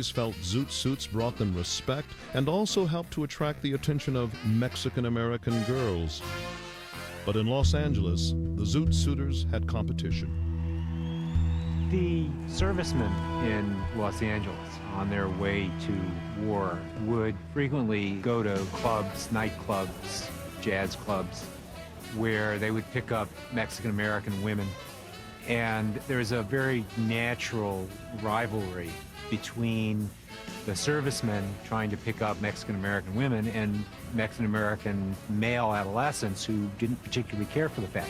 felt zoot suits brought them respect and also helped to attract the attention of Mexican-American girls. But in Los Angeles, the zoot suiters had competition. The servicemen in Los Angeles on their way to war would frequently go to clubs, nightclubs, jazz clubs, where they would pick up Mexican-American women. And there's a very natural rivalry between the servicemen trying to pick up Mexican-American women and Mexican-American male adolescents who didn't particularly care for the fact.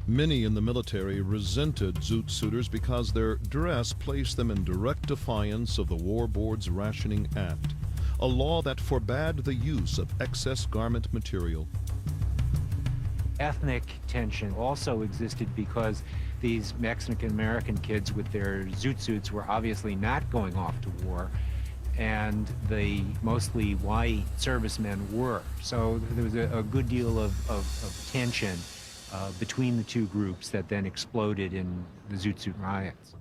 Many in the military resented zoot suiters because their dress placed them in direct defiance of the War Board's Rationing Act, a law that forbade the use of excess garment material. Ethnic tension also existed because these Mexican-American kids with their zoot suits were obviously not going off to war, and the mostly white servicemen were. So there was a good deal of tension between the two groups that then exploded in the zoot suit riots.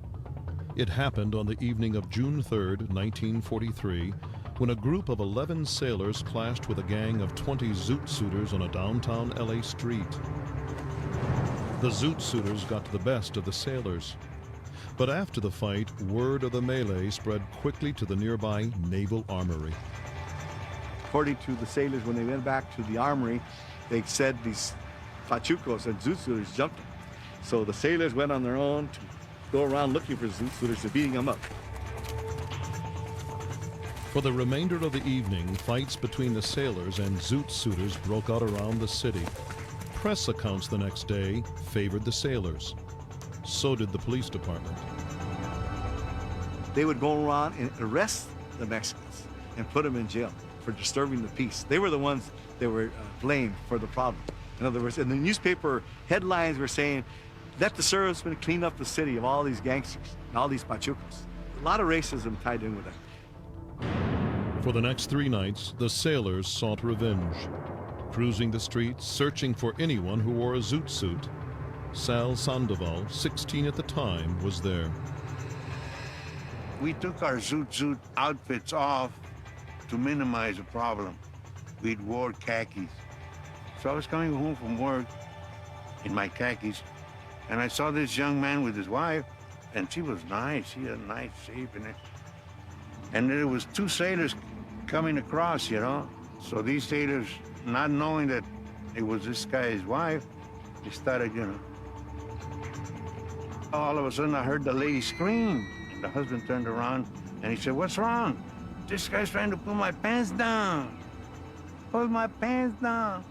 It happened on the evening of June 3rd, 1943, when a group of 11 sailors clashed with a gang of 20 zoot suiters on a downtown LA street. The zoot suiters got the best of the sailors. But after the fight, word of the melee spread quickly to the nearby Naval Armory. According to the sailors, when they went back to the armory, they said these pachucos and zoot suiters jumped them. So the sailors went on their own to go around looking for zoot suiters and beating them up. For the remainder of the evening, fights between the sailors and zoot suiters broke out around the city. Press accounts the next day favored the sailors. So did the police department. They would go around and arrest the Mexicans and put them in jail for disturbing the peace. They were the ones that were blamed for the problem. In other words, in the newspaper headlines were saying, let the servicemen clean up the city of all these gangsters and all these pachucos. A lot of racism tied in with that. For the next 3 nights, the sailors sought revenge, cruising the streets, searching for anyone who wore a zoot suit. Sal Sandoval, 16 at the time, was there. We took our zoot suit outfits off to minimize the problem. We'd wore khakis. So I was coming home from work in my khakis, and I saw this young man with his wife, and she was nice. She had a nice shape in it. And there was 2 sailors coming across, you know. So these sailors, not knowing that it was this guy's wife, they started, you know. All of a sudden, I heard the lady scream. And the husband turned around, and he said, "What's wrong?" "This guy's trying to pull my pants down. Pull my pants down."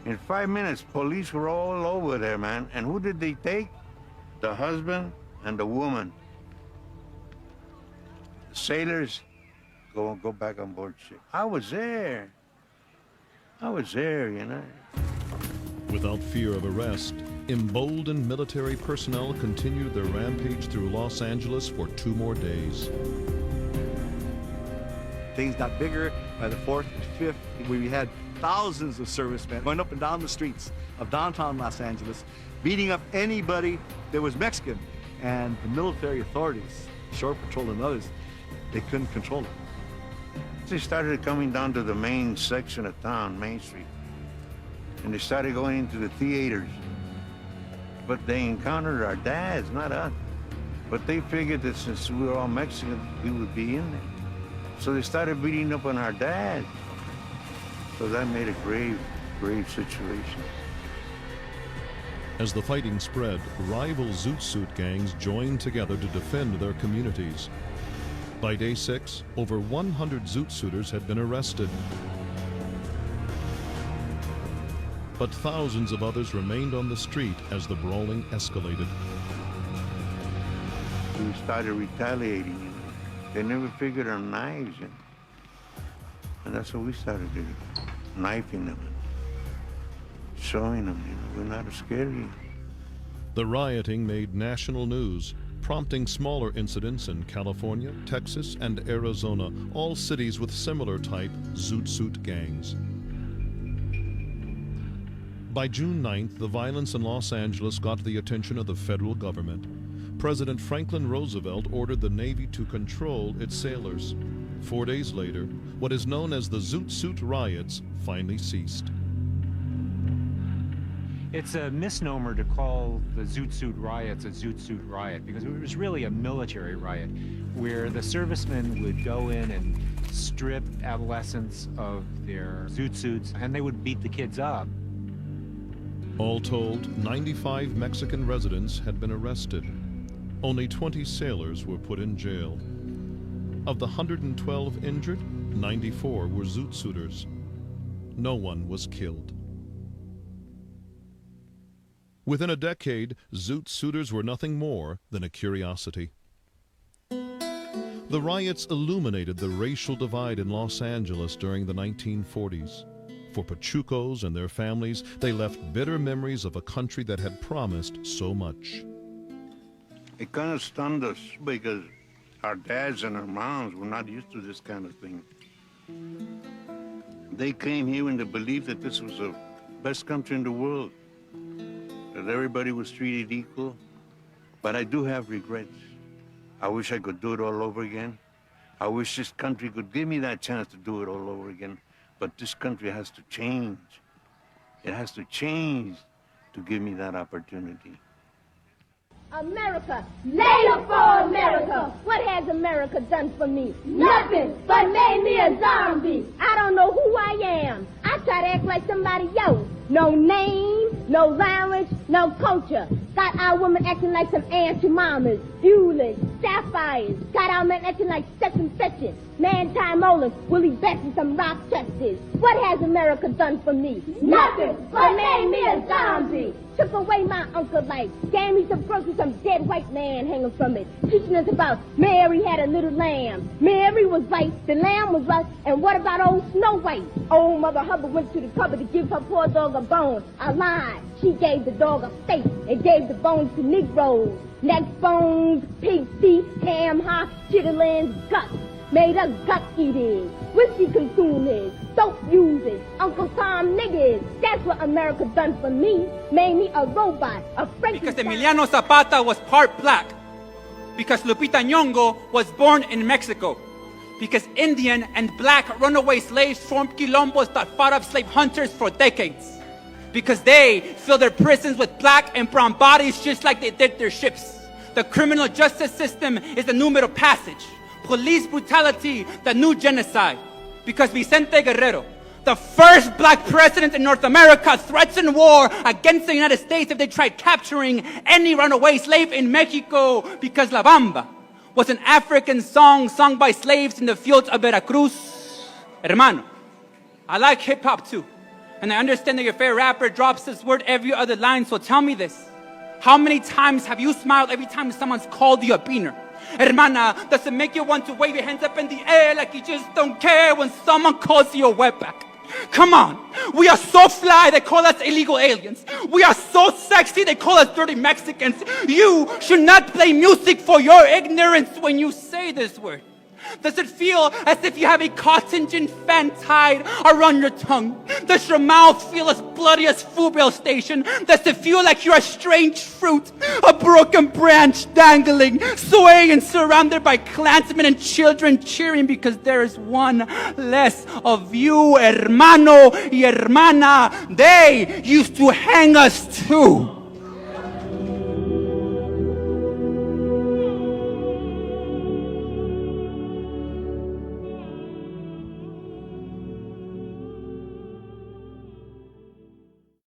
In 5 minutes, police were all over there, man. And who did they take? The husband and the woman. The sailors go back on board ship. I was there. I was there, you know. Without fear of arrest, emboldened military personnel continued their rampage through Los Angeles for 2 more days. Things got bigger by the 4th and 5th, where we had thousands of servicemen going up and down the streets of downtown Los Angeles, beating up anybody that was Mexican. And the military authorities, Shore Patrol and others, they couldn't control it. They started coming down to the main section of town, Main Street, and they started going into the theaters. But they encountered our dads, not us. But they figured that since we were all Mexican, we would be in there. So they started beating up on our dads. So that made a grave, grave situation. As the fighting spread, rival zoot suit gangs joined together to defend their communities. By day 6, over 100 zoot suiters had been arrested. But thousands of others remained on the street as the brawling escalated. We started retaliating, you know. They never figured on knives, you know. And that's what we started doing, knifing them, showing them, you know, we're not scared of you. The rioting made national news, prompting smaller incidents in California, Texas, and Arizona, all cities with similar type zoot suit gangs. By June 9th, the violence in Los Angeles got the attention of the federal government. President Franklin Roosevelt ordered the Navy to control its sailors. 4 days later, what is known as the Zoot Suit riots finally ceased. It's a misnomer to call the Zoot Suit riots a Zoot Suit riot because it was really a military riot where the servicemen would go in and strip adolescents of their zoot suits and they would beat the kids up. All told, 95 Mexican residents had been arrested. Only 20 sailors were put in jail. Of the 112 injured, 94 were Zoot Suiters. No one was killed. Within a decade, Zoot Suiters were nothing more than a curiosity. The riots illuminated the racial divide in Los Angeles during the 1940s. For Pachucos and their families, they left bitter memories of a country that had promised so much. It kind of stunned us because our dads and our moms were not used to this kind of thing. They came here in the belief that this was the best country in the world, that everybody was treated equal. But I do have regrets. I wish I could do it all over again. I wish this country could give me that chance to do it all over again. But this country has to change. It has to change to give me that opportunity. America, later for America. What has America done for me? Nothing, but made me a zombie. I don't know who I am. I try to act like somebody else. No name, no language, no culture. Got our women acting like some Auntie Mamas, Beulahs, Sapphires. Got our men acting like Sesame Session, Manti Mollers, Willie Betts, and some Rochesters. What has America done for me? Nothing, but made me a zombie. Took away my uncle life, gave me some groceries, some dead white man hanging from it, teaching us about Mary had a little lamb. Mary was right, the lamb was right, and what about old Snow White? Old Mother Hubbard went to the cupboard to give her poor dog a bone. I lied. She gave the dog a steak and gave the bones to Negroes. Neck bones, pig feet, ham hocks, chitterlings, guts. Made us gut eaters, whiskey consumers, dope users, Uncle Tom niggas. That's what America done for me. Made me a robot, a Frankenstein. Because Emiliano Zapata was part black. Because Lupita Nyong'o was born in Mexico. Because Indian and black runaway slaves formed quilombos that fought off slave hunters for decades. Because they fill their prisons with black and brown bodies just like they did their ships. The criminal justice system is the numero passage. Police brutality, the new genocide. Because Vicente Guerrero, the first black president in North America, threatened war against the United States if they tried capturing any runaway slave in Mexico. Because La Bamba was an African song sung by slaves in the fields of Veracruz. Hermano, I like hip hop too. And I understand that your favorite rapper drops this word every other line, so tell me this. How many times have you smiled every time someone's called you a beaner? Hermana, does it make you want to wave your hands up in the air like you just don't care when someone calls you a wetback? Come on, we are so fly they call us illegal aliens. We are so sexy they call us dirty Mexicans. You should not play music for your ignorance when you say this word. Does it feel as if you have a cotton gin fan tied around your tongue? Does your mouth feel as bloody as Fubel Station? Does it feel like you're a strange fruit, a broken branch dangling, swaying, surrounded by Klansmen and children cheering because there is one less of you, hermano y hermana? They used to hang us too.